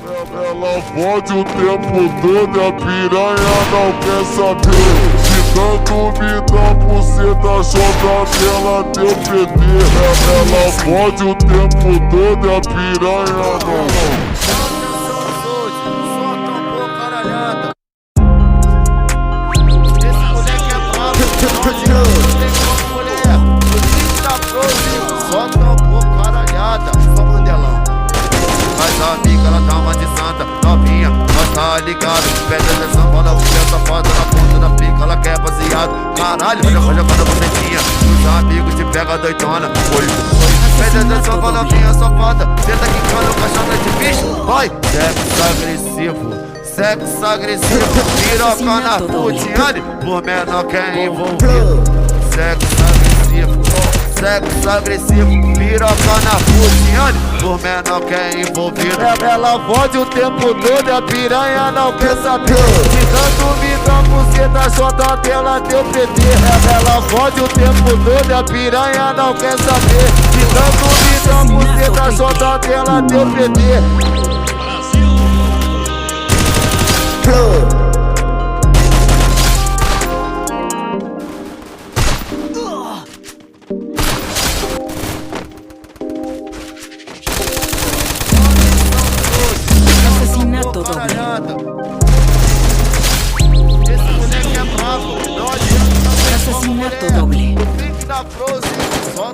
Ela fode o tempo todo, a piranha não quer saber. De tanto me dá buceta, joga dela teu PT. Ela fode o tempo todo, a piranha não. Só tampou caralhada, só mandelão. Mas a amiga ela tá uma de santa, novinha, nós tá ligado. Pede atenção quando a mulher safada na ponta da pica, ela quer baseado. Caralho, olha quando você tinha, os amigos te pega doidona. Oi, pede atenção quando a novinha safada, senta quicando caixota de bicho. Vai, sexo agressivo, piroca na putiane, por menor que é envolvido. Sexo agressivo, piroca na putiane, por menor que é envolvido. Ela fode o tempo todo, a piranha não quer saber. De tanto me dá buceta, jota dela teu PT. Ela fode o tempo todo, a piranha não quer saber. De tanto me dá buceta, jota dela teu PT. Assassinato doble. Esse moleque é bravo, não adianta. Assassinato doble. O pique da Frozen, só